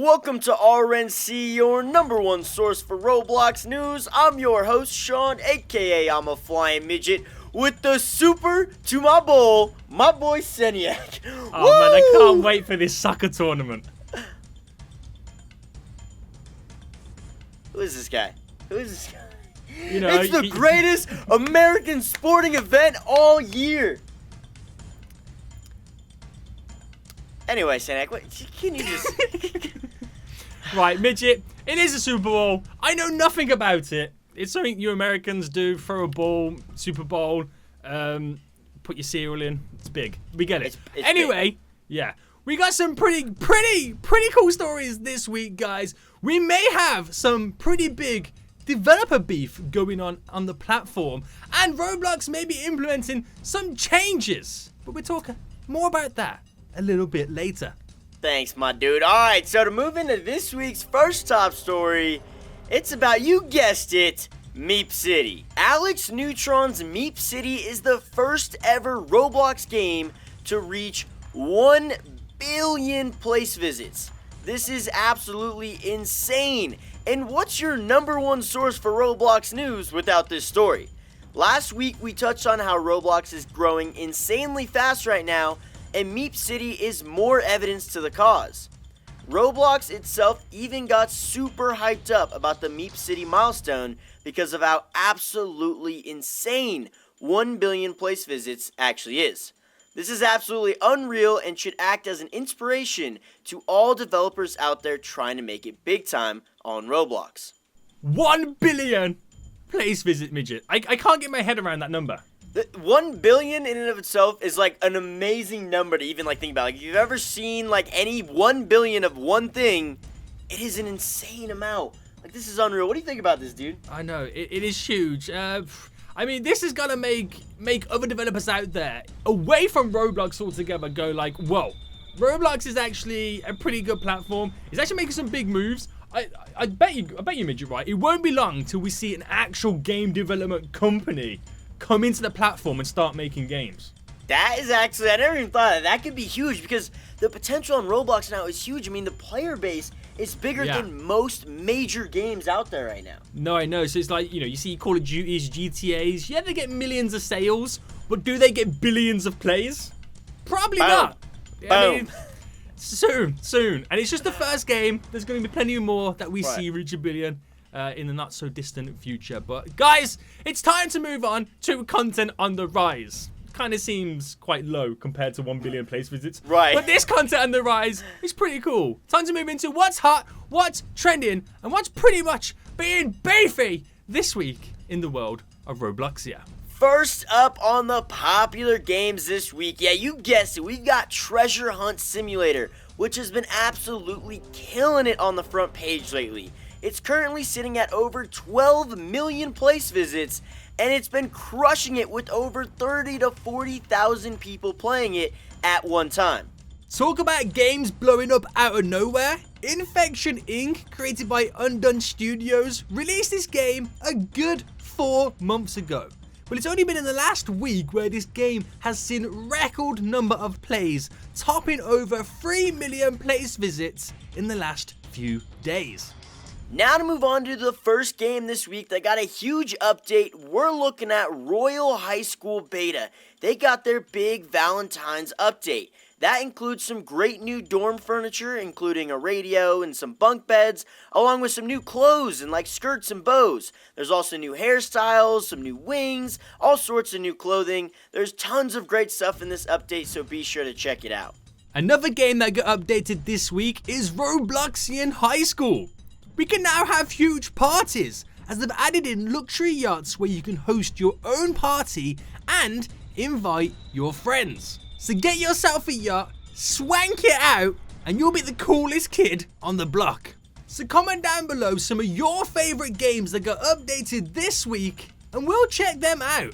welcome to RNC, your number one source for Roblox news. I'm your host, Sean, aka I'm a flying midget, with the super to my bowl, my boy Seniac. Oh man, I can't wait for this soccer tournament. Who is this guy? You know, it's the greatest American sporting event all year. Anyway, Seniac, can you just... Right, midget, it is a Super Bowl. I know nothing about it. It's something you Americans do, throw a ball, Super Bowl, put your cereal in. It's big. We get it. It's anyway, big. Yeah. We got some pretty cool stories this week, guys. We may have some pretty big developer beef going on the platform, and Roblox may be implementing some changes. But we'll talk more about that a little bit later. Thanks, my dude. Alright, so to move into this week's first top story, it's about, you guessed it, MeepCity. Alex Neutron's MeepCity is the first ever Roblox game to reach 1 billion place visits. This is absolutely insane. And what's your number one source for Roblox news without this story? Last week we touched on how Roblox is growing insanely fast right now, and MeepCity is more evidence to the cause. Roblox itself even got super hyped up about the MeepCity milestone because of how absolutely insane 1 billion place visits actually is. This is absolutely unreal and should act as an inspiration to all developers out there trying to make it big time on Roblox. 1 billion place visit, midget. I can't get my head around that number. 1 billion in and of itself is like an amazing number to even like think about. Like if you've ever seen like any 1 billion of one thing, it is an insane amount. Like this is unreal. What do you think about this, dude? I know, it is huge. I mean, this is gonna make other developers out there away from Roblox altogether go like, whoa, Roblox is actually a pretty good platform. It's actually making some big moves. I bet you, midget, right? It won't be long till we see an actual game development company come into the platform and start making games. That is actually, I never even thought of that. That could be huge because the potential on Roblox now is huge. I mean, the player base is bigger than most major games out there right now. No, I know. So it's like, you know, you see Call of Duty's, GTA's. Yeah, they get millions of sales, but do they get billions of plays? Probably not. I mean, soon. And it's just the first game. There's going to be plenty more that we see reach a billion in the not so distant future. But guys, it's time to move on to content on the rise. Kind of seems quite low compared to 1 billion place visits. Right. But this content on the rise is pretty cool. Time to move into what's hot, what's trending, and what's pretty much being beefy this week in the world of Robloxia. First up on the popular games this week, yeah, you guessed it, we've got Treasure Hunt Simulator, which has been absolutely killing it on the front page lately. It's currently sitting at over 12 million place visits, and it's been crushing it with over 30 to 40,000 people playing it at one time. Talk about games blowing up out of nowhere. Infection Inc., created by Undone Studios, released this game a good 4 months ago. But it's only been in the last week where this game has seen record number of plays, topping over 3 million place visits in the last few days. Now to move on to the first game this week that got a huge update, we're looking at Royale High School Beta. They got their big Valentine's update. That includes some great new dorm furniture, including a radio and some bunk beds, along with some new clothes and like skirts and bows. There's also new hairstyles, some new wings, all sorts of new clothing. There's tons of great stuff in this update, so be sure to check it out. Another game that got updated this week is Robloxian High School. We can now have huge parties, as they've added in luxury yachts where you can host your own party and invite your friends. So get yourself a yacht, swank it out, and you'll be the coolest kid on the block. So comment down below some of your favourite games that got updated this week, and we'll check them out.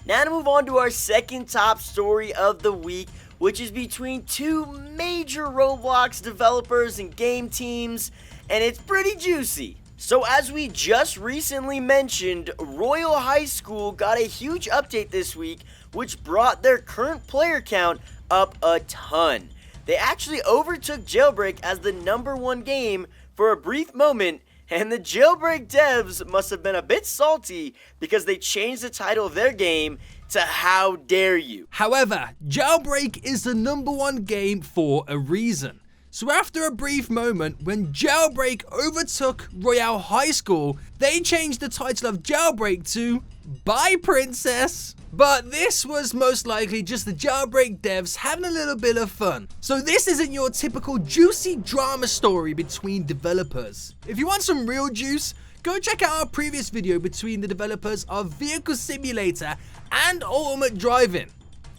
Now to move on to our second top story of the week, which is between two major Roblox developers and game teams, and it's pretty juicy. So as we just recently mentioned, Royale High School got a huge update this week, which brought their current player count up a ton. they actually overtook Jailbreak as the #1 game for a brief moment, and the Jailbreak devs must have been a bit salty because they changed the title of their game to How Dare You. However, Jailbreak is the #1 game for a reason. So after a brief moment, when Jailbreak overtook Royale High School, they changed the title of Jailbreak to Bye Princess. But this was most likely just the Jailbreak devs having a little bit of fun. So this isn't your typical juicy drama story between developers. If you want some real juice, go check out our previous video between the developers of Vehicle Simulator and Ultimate Driving.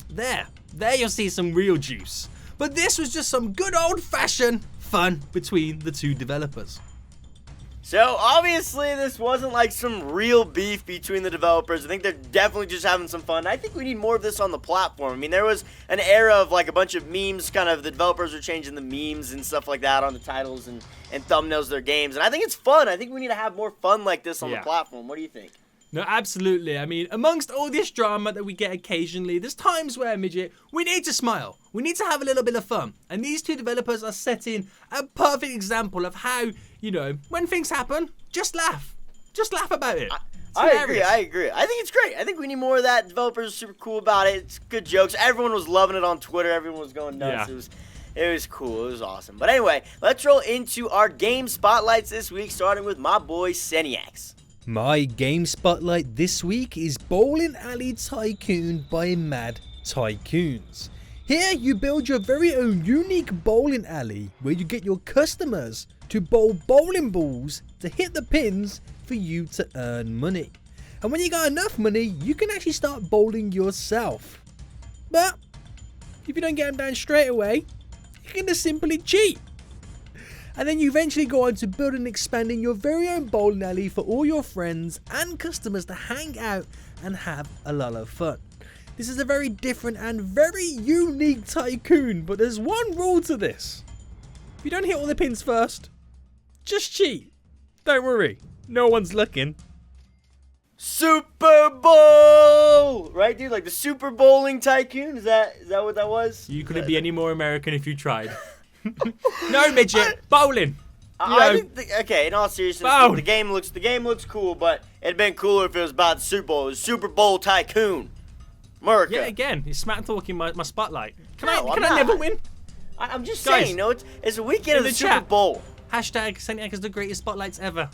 There you'll see some real juice. But this was just some good old-fashioned fun between the two developers. So obviously this wasn't like some real beef between the developers. I think they're definitely just having some fun. I think we need more of this on the platform. I mean, there was an era of like a bunch of memes, kind of the developers are changing the memes and stuff like that on the titles and thumbnails of their games. And I think it's fun. I think we need to have more fun like this on the platform. What do you think? No, absolutely. I mean, amongst all this drama that we get occasionally, there's times where, Midget, we need to smile. We need to have a little bit of fun. And these two developers are setting a perfect example of how, you know, when things happen, just laugh. Just laugh about it. I agree. I think it's great. I think we need more of that. Developers are super cool about it. It's good jokes. Everyone was loving it on Twitter. Everyone was going nuts. Yeah. It was cool. It was awesome. But anyway, let's roll into our game spotlights this week, starting with my boy Seniacs. My game spotlight this week is Bowling Alley Tycoon by Mad Tycoons. Here you build your very own unique bowling alley where you get your customers to bowl bowling balls to hit the pins for you to earn money. And when you got enough money, you can actually start bowling yourself. But if you don't get them down straight away, you can just simply cheat. And then you eventually go on to build and expanding your very own bowling alley for all your friends and customers to hang out and have a lot of fun. This is a very different and very unique tycoon, but there's one rule to this. If you don't hit all the pins first, just cheat. Don't worry, no one's looking. Super Bowl! Right, dude? Like the Super Bowling Tycoon? Is that what that was? You couldn't be any more American if you tried. No, Midget, bowling. I think okay, in all seriousness, the game looks cool, but it'd been cooler if it was about the Super Bowl. It was Super Bowl Tycoon. America. Yeah, again, he's smack talking my spotlight. Can No, I never win? I'm just Guys, saying, no, it's a weekend of the Super chat. Bowl. Hashtag Seniac is the greatest spotlights ever.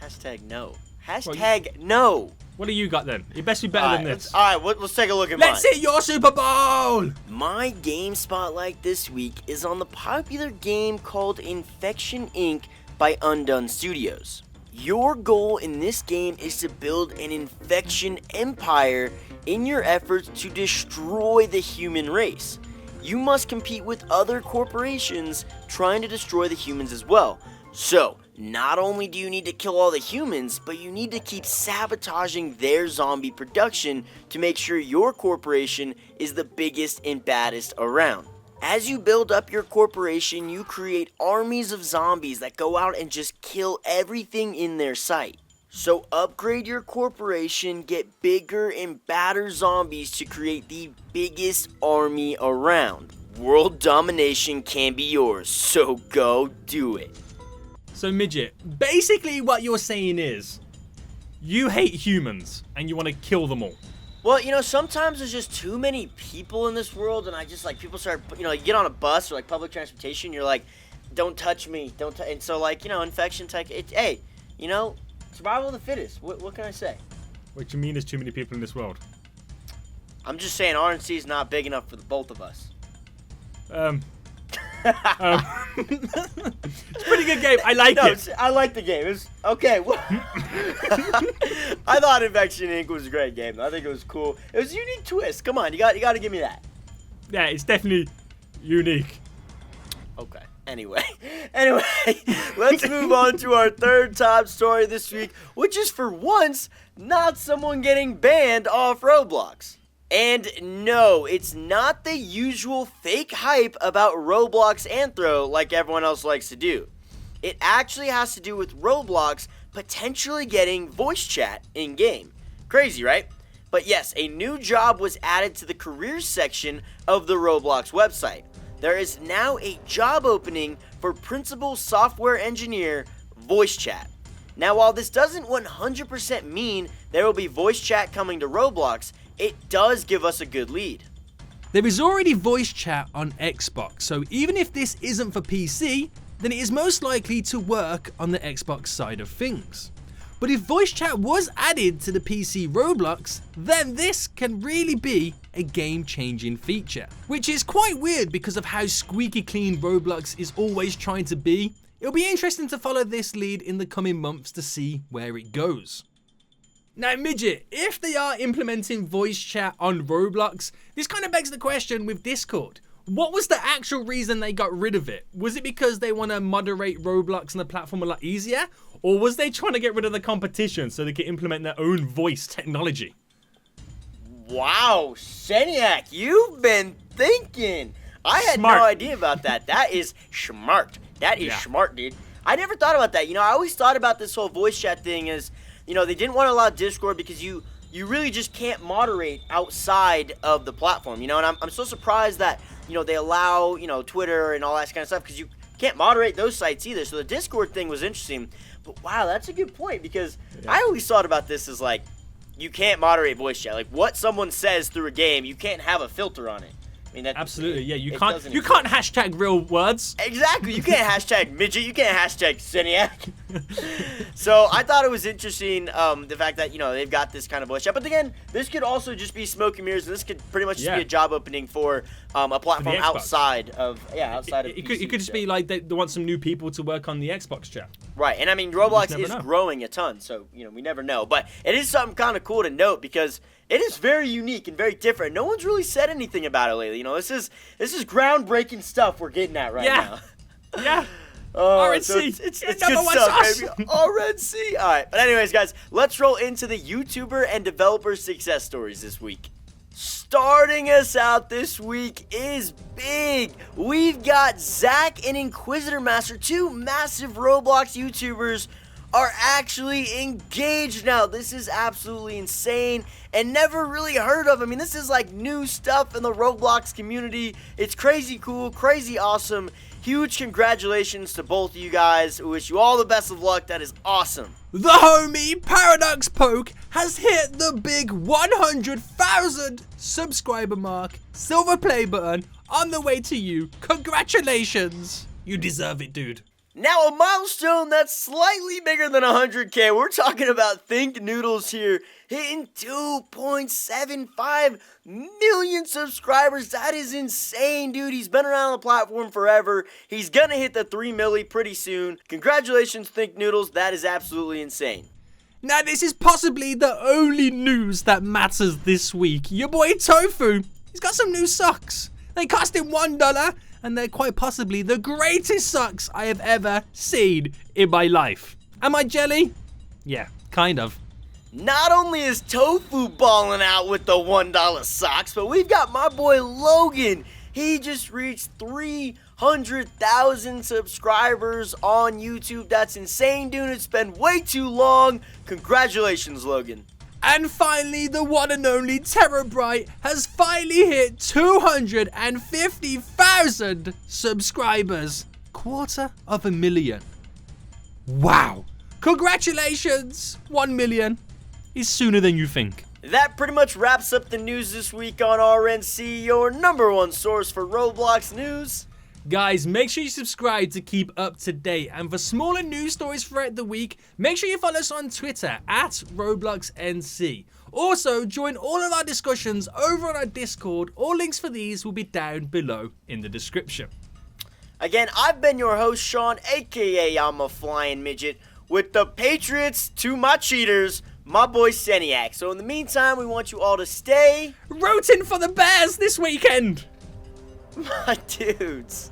Hashtag no. Hashtag no. What do you got then? You best be better than this. Alright, let's take a look at mine. Let's hit your Super Bowl! My game spotlight this week is on the popular game called Infection Inc. by Undone Studios. Your goal in this game is to build an infection empire in your efforts to destroy the human race. You must compete with other corporations trying to destroy the humans as well. So, not only do you need to kill all the humans, but you need to keep sabotaging their zombie production to make sure your corporation is the biggest and baddest around. As you build up your corporation, you create armies of zombies that go out and just kill everything in their sight. So upgrade your corporation, get bigger and badder zombies to create the biggest army around. World domination can be yours, so go do it. So, Midget, basically what you're saying is, you hate humans, and you want to kill them all. Well, you know, sometimes there's just too many people in this world, and I just, like, people start, you know, you get on a bus or, like, public transportation, you're like, don't touch me, and so, like, you know, infection type, hey, you know, survival of the fittest, what can I say? What do you mean there's too many people in this world? I'm just saying RNC is not big enough for the both of us. It's a pretty good game. I like it. I like the game. It's okay. I thought Infection Inc. was a great game. I think it was cool. It was a unique twist. Come on, you got to give me that. Yeah, it's definitely unique. Okay. Anyway, let's move on to our third top story this week, which is for once not someone getting banned off Roblox. And no, it's not the usual fake hype about Roblox Anthro like everyone else likes to do. It actually has to do with Roblox potentially getting voice chat in-game. Crazy, right? But yes, a new job was added to the careers section of the Roblox website. there is now a job opening for Principal Software Engineer Voice Chat. Now, while this doesn't 100% mean there will be voice chat coming to Roblox, it does give us a good lead. There is already voice chat on Xbox, so even if this isn't for PC, then it is most likely to work on the Xbox side of things. But if voice chat was added to the PC Roblox, then this can really be a game-changing feature. Which is quite weird because of how squeaky clean Roblox is always trying to be. It'll be interesting to follow this lead in the coming months to see where it goes. Now, Midget, if they are implementing voice chat on Roblox, this kind of begs the question with Discord. What was the actual reason they got rid of it? Was it because they want to moderate Roblox and the platform a lot easier? Or was they trying to get rid of the competition so they could implement their own voice technology? Wow, Seniac, you've been thinking. I had Smart. no idea about that. That is smart. That is smart, dude. I never thought about that. I always thought about this whole voice chat thing as, they didn't want to allow Discord because you really just can't moderate outside of the platform, and I'm so surprised that, they allow, Twitter and all that kind of stuff because you can't moderate those sites either. So the Discord thing was interesting. But wow, that's a good point because I always thought about this as like, you can't moderate voice chat. Like what someone says through a game, you can't have a filter on it. I mean, absolutely, yeah. You can't hashtag real words. Exactly. You can't hashtag midget. You can't hashtag Seniac. So I thought it was interesting, the fact that they've got this kind of voice chat. But again, this could also just be smoke and mirrors. This could pretty much just be a job opening for a platform outside of It could just be like they want some new people to work on the Xbox chat. Right, and I mean Roblox is growing a ton, so we never know. But it is something kind of cool to note because it is very unique and very different. No one's really said anything about it lately. This is groundbreaking stuff we're getting at right now. Yeah. RNC. So it's good stuff, baby. RNC. All right, but anyways, guys, let's roll into the YouTuber and developer success stories this week. Starting us out this week is big. We've got Zach and Inquisitor Master, two massive Roblox YouTubers, are actually engaged now. This is absolutely insane and never really heard of. I mean, this is like new stuff in the Roblox community. It's crazy cool, crazy awesome. Huge congratulations to both of you guys. We wish you all the best of luck. That is awesome. The homie Paradox Poke has hit the big 100,000 subscriber mark. Silver play button on the way to you. Congratulations. You deserve it, dude. Now, a milestone that's slightly bigger than 100K. We're talking about Think Noodles here, hitting 2.75 million subscribers. That is insane, dude. He's been around the platform forever. He's gonna hit the 3 milli pretty soon. Congratulations, Think Noodles. That is absolutely insane. Now, this is possibly the only news that matters this week. Your boy Tofu, he's got some new socks. They cost him $1. And they're quite possibly the greatest socks I have ever seen in my life. Am I jelly? Yeah, kind of. Not only is Tofu balling out with the $1 socks, but we've got my boy Logan. He just reached 300,000 subscribers on YouTube. That's insane, dude. It's been way too long. Congratulations, Logan. And finally, the one and only Terrorbright has finally hit 250,000 subscribers. 250,000. Wow. Congratulations. 1 million is sooner than you think. That pretty much wraps up the news this week on RNC, your #1 source for Roblox news. Guys, make sure you subscribe to keep up to date. And for smaller news stories throughout the week, make sure you follow us on Twitter @RobloxNC. Also, join all of our discussions over on our Discord. All links for these will be down below in the description. Again, I've been your host, Sean, aka I'm a Flying Midget, with the Patriots to my cheaters, my boy Seniac. So in the meantime, we want you all to stay rooting for the Bears this weekend. My dudes.